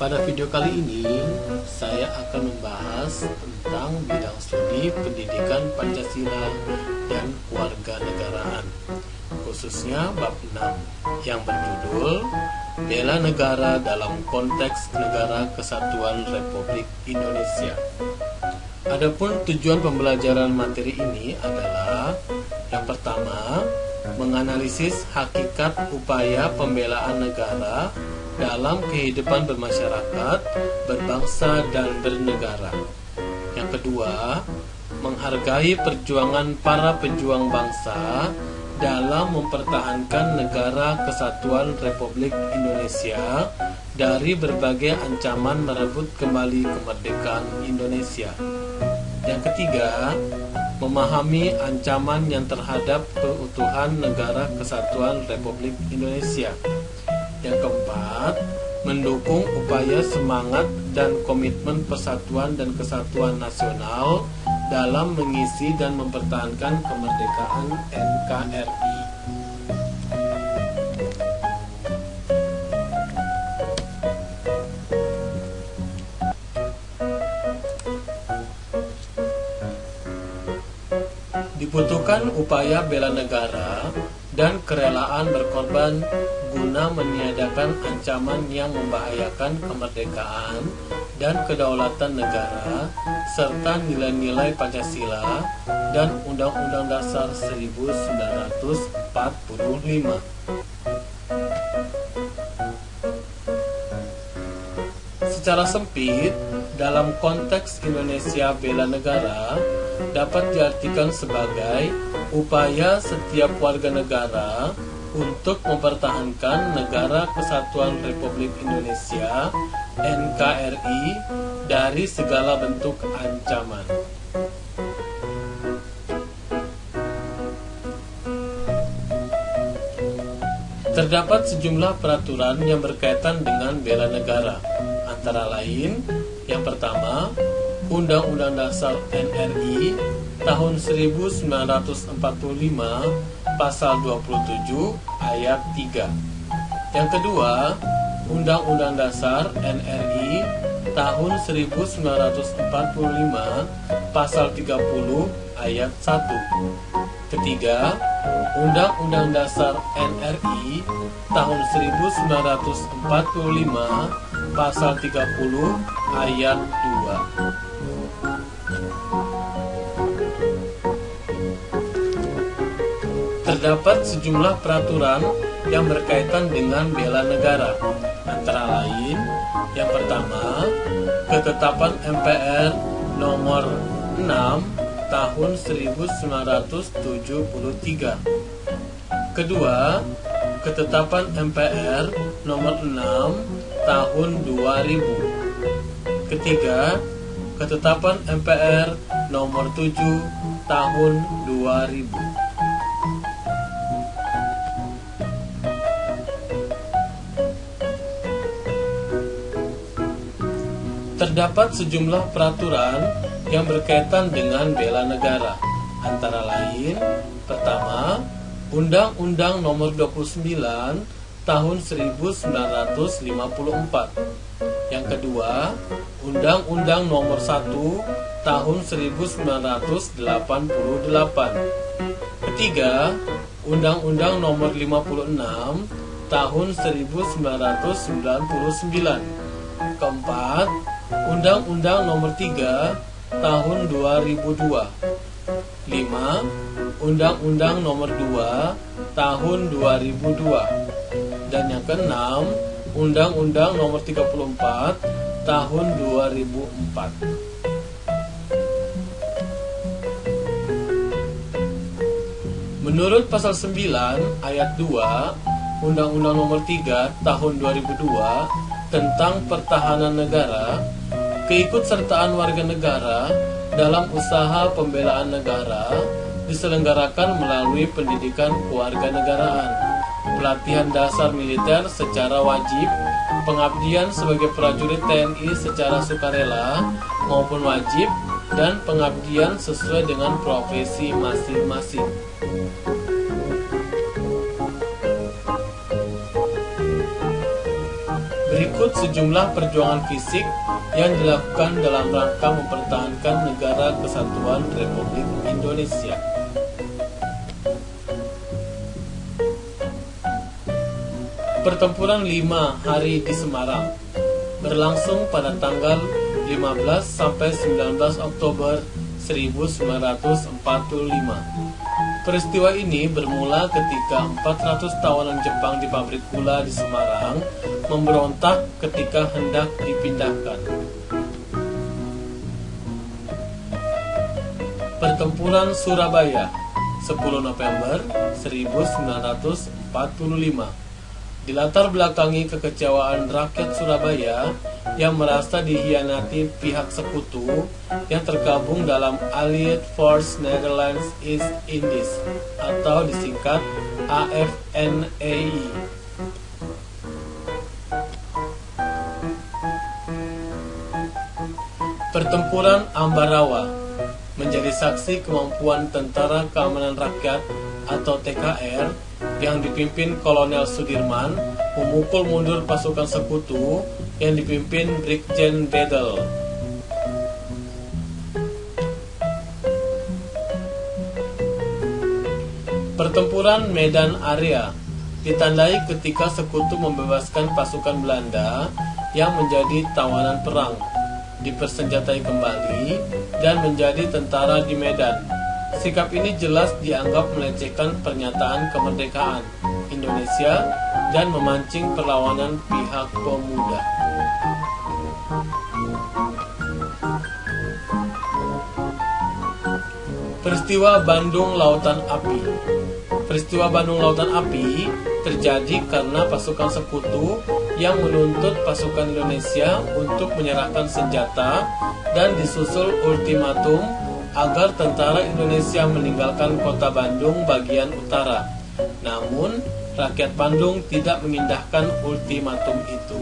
Pada video kali ini, saya akan membahas tentang bidang studi pendidikan Pancasila dan kewarganegaraan, khususnya bab 6 yang berjudul Bela Negara dalam Konteks Negara Kesatuan Republik Indonesia. Adapun tujuan pembelajaran materi ini adalah yang pertama, menganalisis hakikat upaya pembelaan negara dalam kehidupan bermasyarakat, berbangsa, dan bernegara. Yang kedua, menghargai perjuangan para pejuang bangsa dalam mempertahankan negara kesatuan Republik Indonesia dari berbagai ancaman merebut kembali kemerdekaan Indonesia. Yang ketiga, memahami ancaman yang terhadap keutuhan negara kesatuan Republik Indonesia. Yang keempat, mendukung upaya semangat dan komitmen persatuan dan kesatuan nasional dalam mengisi dan mempertahankan kemerdekaan NKRI. Dibutuhkan upaya bela negara dan kerelaan berkorban guna meniadakan ancaman yang membahayakan kemerdekaan dan kedaulatan negara serta nilai-nilai Pancasila dan Undang-Undang Dasar 1945. Secara sempit, dalam konteks Indonesia bela negara dapat diartikan sebagai upaya setiap warga negara untuk mempertahankan Negara Kesatuan Republik Indonesia NKRI dari segala bentuk ancaman. Terdapat sejumlah peraturan yang berkaitan dengan bela negara, antara lain yang pertama, Undang-Undang Dasar NRI tahun 1945 Pasal 27 Ayat 3. Yang kedua, Undang-Undang Dasar NRI tahun 1945 Pasal 30 Ayat 1. Ketiga, Undang-Undang Dasar NRI tahun 1945 Pasal 30 Ayat 2. Terdapat sejumlah peraturan yang berkaitan dengan bela negara, antara lain yang pertama, Ketetapan MPR nomor 6 tahun 1973. Kedua, Ketetapan MPR nomor 6 tahun 2000. Ketiga, Ketetapan MPR nomor 7 tahun 2000. Terdapat sejumlah peraturan yang berkaitan dengan bela negara, antara lain pertama, Undang-Undang Nomor 29 Tahun 1954. Yang kedua, Undang-Undang Nomor 1 Tahun 1988. Ketiga, Undang-Undang Nomor 56 Tahun 1999. Keempat, Undang-Undang Nomor 3 Tahun 2002. 5. Undang-Undang Nomor 2 Tahun 2002. Dan yang keenam, Undang-Undang Nomor 34 Tahun 2004. Menurut pasal 9 ayat 2 Undang-Undang Nomor 3 Tahun 2002 tentang pertahanan negara, keikutsertaan warga negara dalam usaha pembelaan negara diselenggarakan melalui pendidikan kewarganegaraan, pelatihan dasar militer secara wajib, pengabdian sebagai prajurit TNI secara sukarela maupun wajib, dan pengabdian sesuai dengan profesi masing-masing. Berikut sejumlah perjuangan fisik yang dilakukan dalam rangka mempertahankan Negara Kesatuan Republik Indonesia. Pertempuran 5 hari di Semarang berlangsung pada tanggal 15 sampai 19 Oktober 1945. Peristiwa ini bermula ketika 400 tawanan Jepang di pabrik gula di Semarang memberontak ketika hendak dipindahkan. Pertempuran Surabaya 10 November 1945 dilatar belakangi kekecewaan rakyat Surabaya yang merasa dihianati pihak sekutu yang tergabung dalam Allied Force Netherlands East Indies atau disingkat AFNEI. Pertempuran Ambarawa menjadi saksi kemampuan Tentara Keamanan Rakyat atau TKR yang dipimpin Kolonel Sudirman memukul mundur pasukan sekutu yang dipimpin Brigjen Bedel. Pertempuran Medan Area ditandai ketika sekutu membebaskan pasukan Belanda yang menjadi tawanan perang, dipersenjatai kembali, dan menjadi tentara di Medan. Sikap ini jelas dianggap melecehkan pernyataan kemerdekaan Indonesia dan memancing perlawanan pihak pemuda. Peristiwa Bandung Lautan Api. Peristiwa Bandung Lautan Api terjadi karena pasukan sekutu yang menuntut pasukan Indonesia untuk menyerahkan senjata dan disusul ultimatum agar tentara Indonesia meninggalkan kota Bandung bagian utara. Namun, rakyat Bandung tidak mengindahkan ultimatum itu.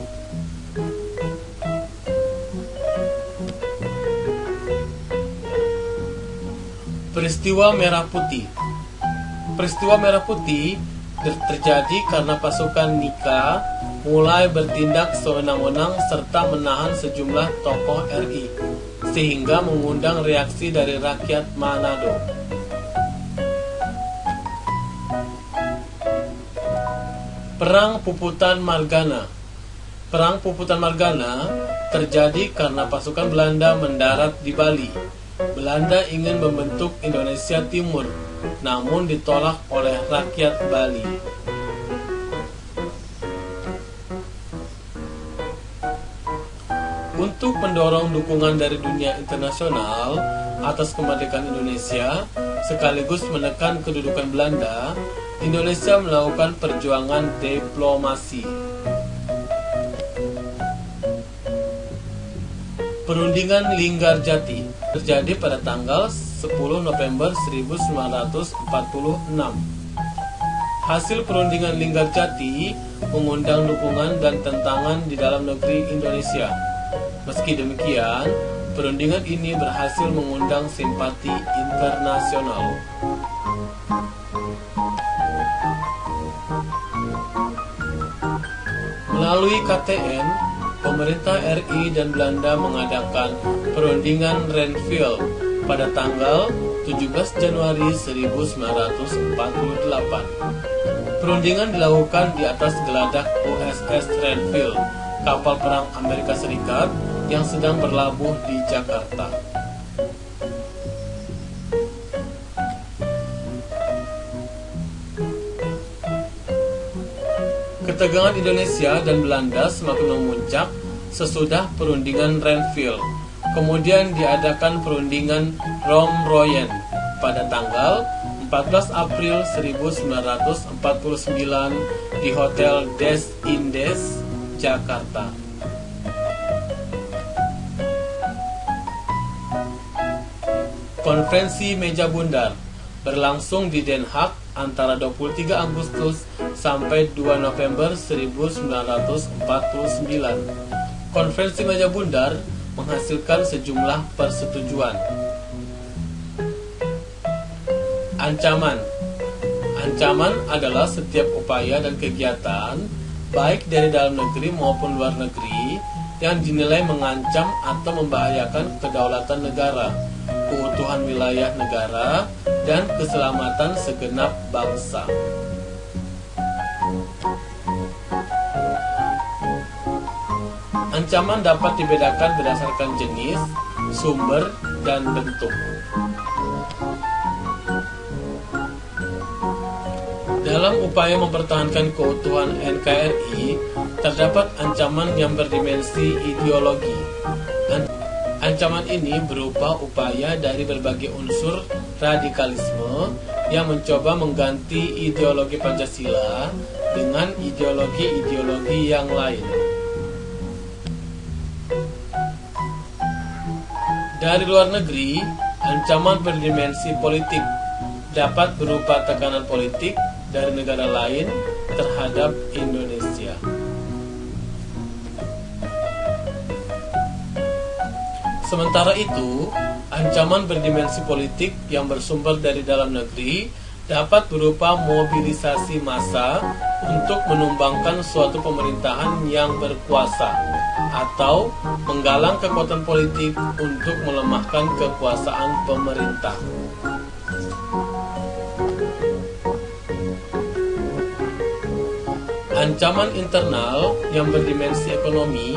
Peristiwa Merah Putih. Peristiwa Merah Putih terjadi karena pasukan Nika mulai bertindak sewenang-wenang serta menahan sejumlah tokoh RI, sehingga mengundang reaksi dari rakyat Manado. Perang Puputan Margana. Perang Puputan Margana terjadi karena pasukan Belanda mendarat di Bali. Belanda ingin membentuk Indonesia Timur, namun ditolak oleh rakyat Bali. Untuk mendorong dukungan dari dunia internasional atas kemerdekaan Indonesia, sekaligus menekan kedudukan Belanda, Indonesia melakukan perjuangan diplomasi. Perundingan Linggarjati terjadi pada tanggal 10 November 1946. Hasil perundingan Linggarjati mengundang dukungan dan tentangan di dalam negeri Indonesia. Meski demikian, perundingan ini berhasil mengundang simpati internasional. Melalui KTN, pemerintah RI dan Belanda mengadakan perundingan Renville pada tanggal 17 Januari 1948. Perundingan dilakukan di atas geladak USS Renville, kapal perang Amerika Serikat yang sedang berlabuh di Jakarta. Ketegangan Indonesia dan Belanda semakin memuncak sesudah perundingan Renville. Kemudian diadakan perundingan Romroyen pada tanggal 14 April 1949 di Hotel Des Indes, Jakarta. Konferensi Meja Bundar berlangsung di Den Haag antara 23 Agustus sampai 2 November 1949. Konferensi Meja Bundar menghasilkan sejumlah persetujuan. Ancaman adalah setiap upaya dan kegiatan baik dari dalam negeri maupun luar negeri, yang dinilai mengancam atau membahayakan kedaulatan negara, keutuhan wilayah negara, dan keselamatan segenap bangsa. Ancaman dapat dibedakan berdasarkan jenis, sumber, dan bentuk. Dalam upaya mempertahankan keutuhan NKRI, terdapat ancaman yang berdimensi ideologi. Ancaman ini berupa upaya dari berbagai unsur radikalisme yang mencoba mengganti ideologi Pancasila dengan ideologi-ideologi yang lain. Dari luar negeri, ancaman berdimensi politik dapat berupa tekanan politik dari negara lain terhadap Indonesia. Sementara itu, ancaman berdimensi politik yang bersumber dari dalam negeri dapat berupa mobilisasi massa untuk menumbangkan suatu pemerintahan yang berkuasa atau menggalang kekuatan politik untuk melemahkan kekuasaan pemerintah. Ancaman internal yang berdimensi ekonomi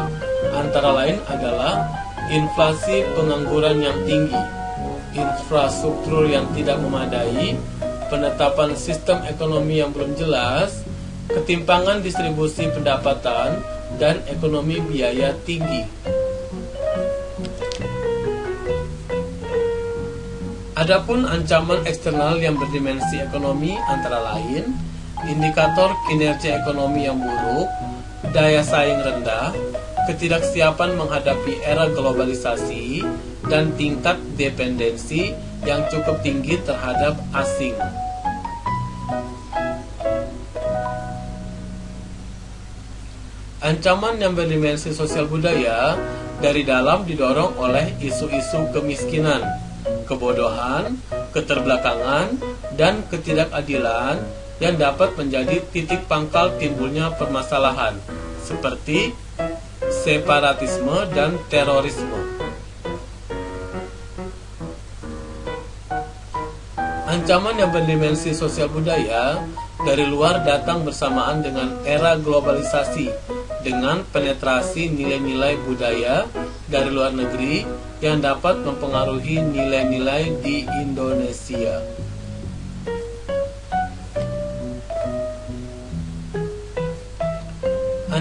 antara lain adalah inflasi, pengangguran yang tinggi, infrastruktur yang tidak memadai, penetapan sistem ekonomi yang belum jelas, ketimpangan distribusi pendapatan, dan ekonomi biaya tinggi. Adapun ancaman eksternal yang berdimensi ekonomi antara lain indikator kinerja ekonomi yang buruk, daya saing rendah, ketidaksiapan menghadapi era globalisasi, dan tingkat dependensi yang cukup tinggi terhadap asing. Ancaman yang berdimensi sosial budaya dari dalam didorong oleh isu-isu kemiskinan, kebodohan, keterbelakangan, dan ketidakadilan yang dapat menjadi titik pangkal timbulnya permasalahan seperti separatisme dan terorisme. Ancaman yang berdimensi sosial budaya dari luar datang bersamaan dengan era globalisasi dengan penetrasi nilai-nilai budaya dari luar negeri yang dapat mempengaruhi nilai-nilai di Indonesia.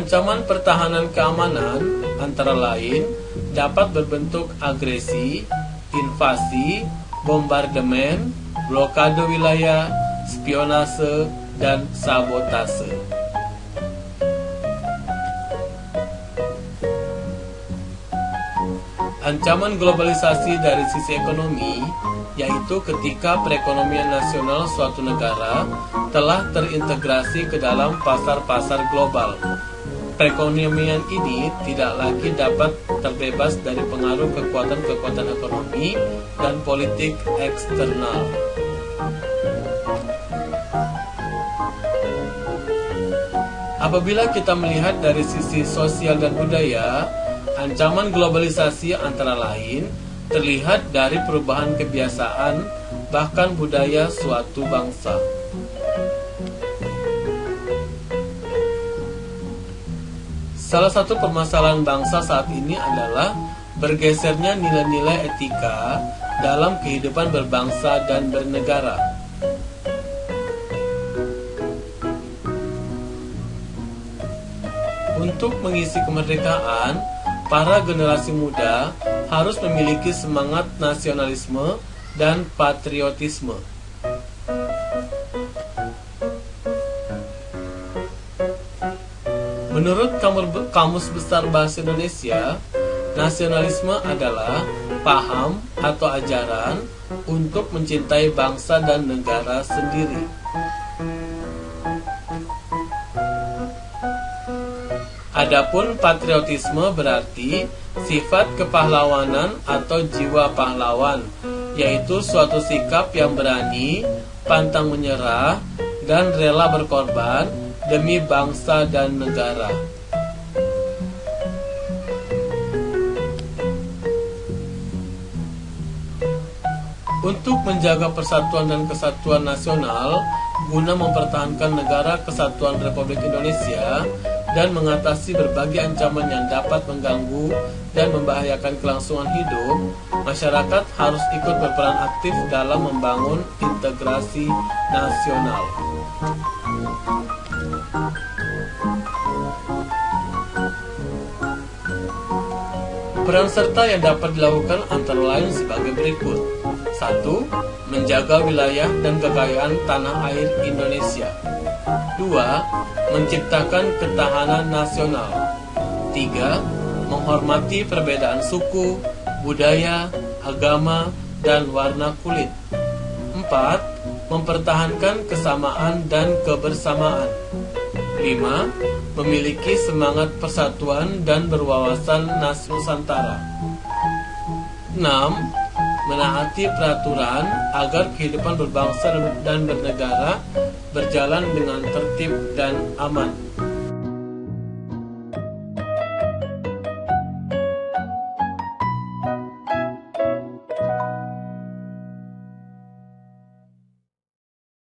Ancaman pertahanan keamanan antara lain dapat berbentuk agresi, invasi, bombardemen, blokade wilayah, spionase, dan sabotase. Ancaman globalisasi dari sisi ekonomi, yaitu ketika perekonomian nasional suatu negara telah terintegrasi ke dalam pasar-pasar global. Perekonomian ini tidak lagi dapat terbebas dari pengaruh kekuatan-kekuatan ekonomi dan politik eksternal. Apabila kita melihat dari sisi sosial dan budaya, ancaman globalisasi antara lain terlihat dari perubahan kebiasaan bahkan budaya suatu bangsa. Salah satu permasalahan bangsa saat ini adalah bergesernya nilai-nilai etika dalam kehidupan berbangsa dan bernegara. Untuk mengisi kemerdekaan, para generasi muda harus memiliki semangat nasionalisme dan patriotisme. Menurut Kamus Besar Bahasa Indonesia, nasionalisme adalah paham atau ajaran untuk mencintai bangsa dan negara sendiri. Adapun patriotisme berarti sifat kepahlawanan atau jiwa pahlawan, yaitu suatu sikap yang berani, pantang menyerah, dan rela berkorban demi bangsa dan negara. Untuk menjaga persatuan dan kesatuan nasional, guna mempertahankan negara kesatuan Republik Indonesia dan mengatasi berbagai ancaman yang dapat mengganggu dan membahayakan kelangsungan hidup, masyarakat harus ikut berperan aktif dalam membangun integrasi nasional. Peran serta yang dapat dilakukan antara lain sebagai berikut. 1. Menjaga wilayah dan kekayaan tanah air Indonesia. 2. Menciptakan ketahanan nasional. 3. Menghormati perbedaan suku, budaya, agama, dan warna kulit. 4. Mempertahankan kesamaan dan kebersamaan. 5. Memiliki semangat persatuan dan berwawasan Nusantara. 6. Menaati peraturan agar kehidupan berbangsa dan bernegara berjalan dengan tertib dan aman.